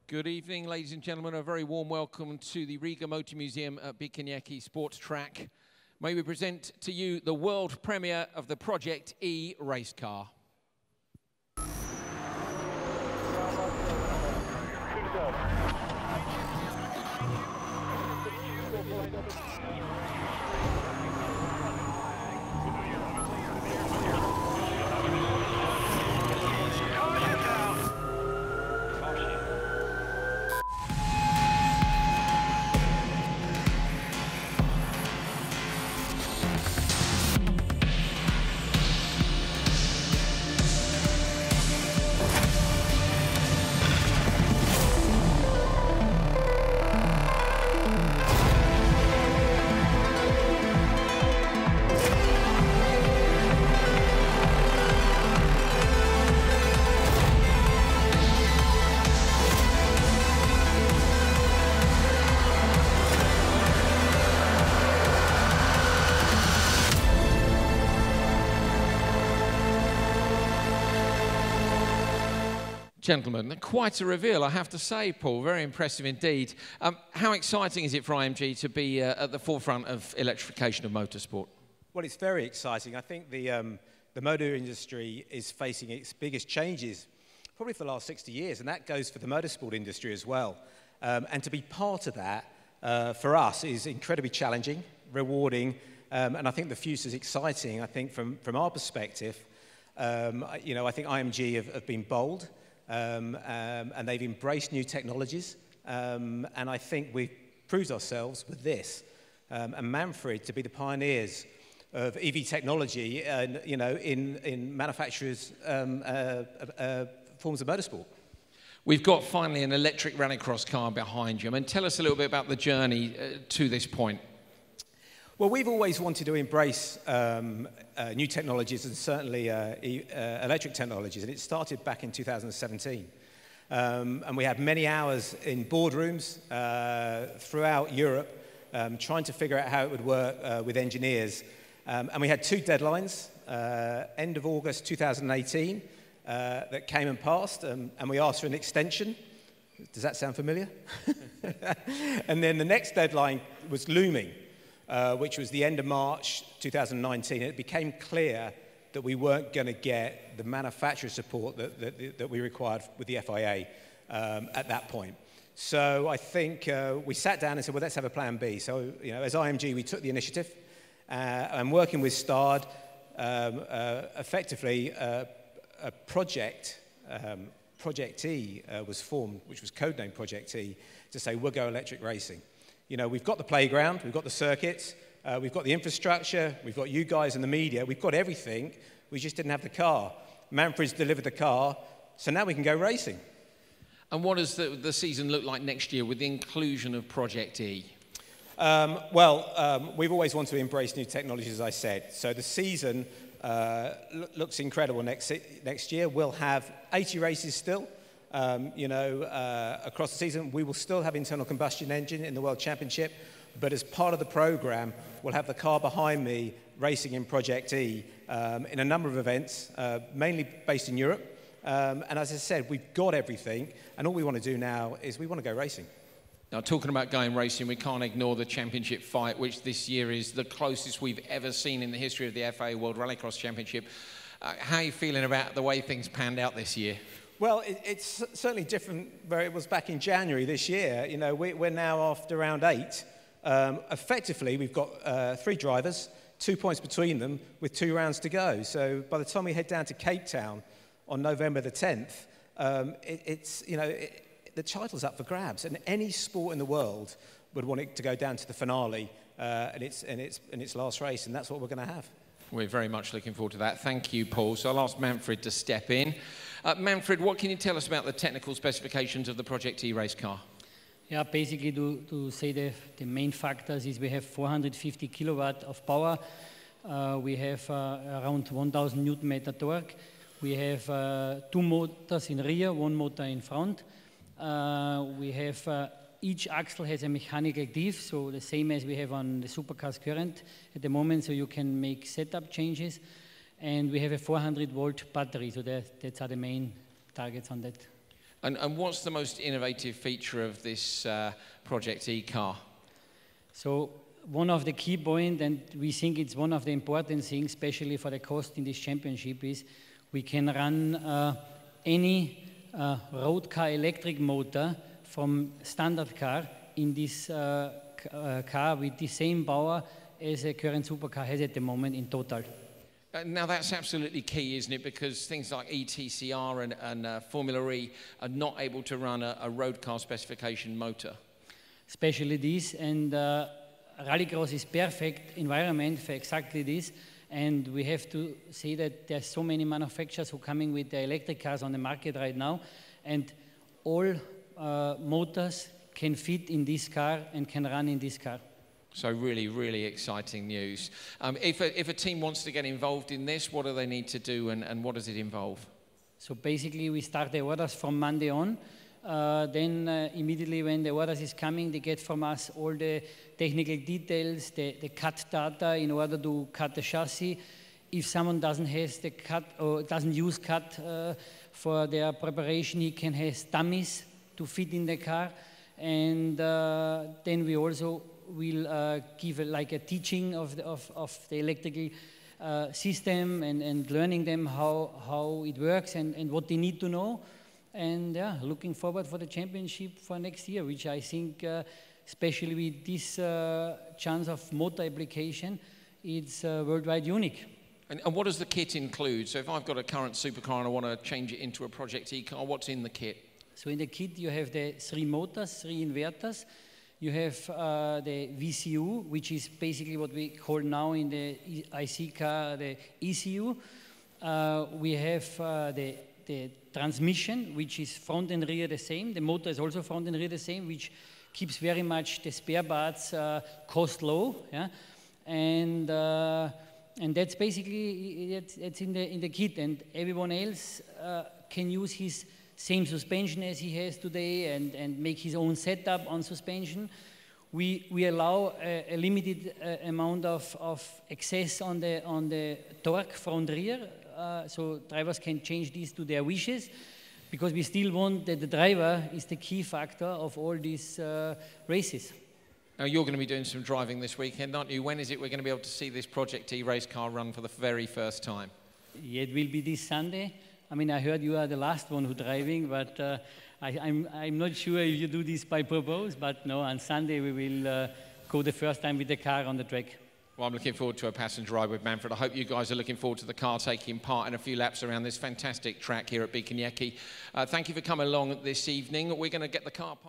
Good evening, ladies and gentlemen. A very warm welcome to the Riga Motor Museum at Bikinieki Sports Track. May we present to you the world premiere of the Projekt E race car. Gentlemen, quite a reveal, I have to say, Paul. Very impressive indeed. How exciting is it for IMG to be at the forefront of electrification of motorsport? Well, it's very exciting. I think the motor industry is facing its biggest changes probably for the last 60 years, and that goes for the motorsport industry as well. And to be part of that, for us, is incredibly challenging, rewarding, and I think the future is exciting. I think from our perspective, I think IMG have been bold. And they've embraced new technologies, and I think we've proved ourselves with this. And Manfred to be the pioneers of EV technology, in manufacturers' forms of motorsport. We've got finally an electric rallycross car behind you. I mean, tell us a little bit about the journey to this point. Well, we've always wanted to embrace new technologies and certainly electric technologies, and it started back in 2017. And we had many hours in boardrooms throughout Europe trying to figure out how it would work with engineers. And we had two deadlines, end of August 2018, that came and passed, and we asked for an extension. Does that sound familiar? And then the next deadline was looming. Which was the end of March 2019. It became clear that we weren't going to get the manufacturer support that we required with the FIA at that point. So I think we sat down and said, well, let's have a plan B. So, as IMG, we took the initiative, and working with STARD, effectively, a Projekt E was formed, which was codenamed Projekt E, to say, we'll go electric racing. We've got the playground, we've got the circuits, we've got the infrastructure, we've got you guys and the media, we've got everything, we just didn't have the car. Manfred's delivered the car, so now we can go racing. And what does the season look like next year with the inclusion of Projekt E? We've always wanted to embrace new technologies, as I said. So the season looks incredible next year. We'll have 80 races still. Across the season, we will still have internal combustion engine in the World Championship, but as part of the program, we'll have the car behind me racing in Projekt E in a number of events, mainly based in Europe. And as I said, we've got everything, and all we want to do now is we want to go racing. Now, talking about going racing, we can't ignore the championship fight, which this year is the closest we've ever seen in the history of the FIA World Rallycross Championship. How are you feeling about the way things panned out this year? Well, it's certainly different where it was back in January this year. We're now after round 8. Effectively, we've got 3 drivers, 2 points between them, with 2 rounds to go. So by the time we head down to Cape Town on November the 10th, the title's up for grabs. And any sport in the world would want it to go down to the finale in its last race, and that's what we're going to have. We're very much looking forward to that. Thank you, Paul. So I'll ask Manfred to step in. Manfred, what can you tell us about the technical specifications of the Projekt E race car? Yeah, basically to say the main factors is we have 450 kilowatt of power. We have around 1,000 Newton meter torque. We have 2 motors in rear, 1 motor in front. We have each axle has a mechanical diff, so the same as we have on the Supercars current at the moment, so you can make setup changes. And we have a 400-volt battery, so that are the main targets on that. And what's the most innovative feature of this Projekt E car? So one of the key points, and we think it's one of the important things, especially for the cost in this championship, is we can run any road car electric motor from standard car in this car with the same power as a current supercar has at the moment in total. Now that's absolutely key, isn't it? Because things like ETCR and Formula E are not able to run a road car specification motor. Especially this, and Rallycross is perfect environment for exactly this. And we have to say that there's so many manufacturers who are coming with the electric cars on the market right now, and all motors can fit in this car and can run in this car. So really, really exciting news. If a team wants to get involved in this, what do they need to do, and what does it involve? So basically we start the orders from Monday on. Then immediately when the orders is coming, they get from us all the technical details, the cut data in order to cut the chassis. If someone doesn't have the cut or doesn't use cut for their preparation, he can have dummies to fit in the car. And then we also will give like a teaching of the electrical system and learning them how it works and what they need to know. And yeah, looking forward for the championship for next year, which I think, especially with this chance of motor application, it's worldwide unique. And what does the kit include? So if I've got a current supercar and I want to change it into a Projekt E car, what's in the kit? So in the kit you have the 3 motors, 3 inverters. You have the VCU, which is basically what we call now in the IC car the ECU. We have the transmission, which is front and rear the same. The motor is also front and rear the same, which keeps very much the spare parts cost low. Yeah? And that's basically it's in the kit, and everyone else can use his same suspension as he has today and make his own setup on suspension. We allow a limited amount of excess on the torque front rear, so drivers can change these to their wishes, because we still want that the driver is the key factor of all these races. Now you're going to be doing some driving this weekend, aren't you? When is it we're going to be able to see this Projekt E race car run for the very first time? Yeah, it will be this Sunday. I mean, I heard you are the last one who's driving, but I'm not sure if you do this by purpose, but no, on Sunday we will go the first time with the car on the track. Well, I'm looking forward to a passenger ride with Manfred. I hope you guys are looking forward to the car taking part in a few laps around this fantastic track here at Bikanjeki. Thank you for coming along this evening. We're going to get the car parked.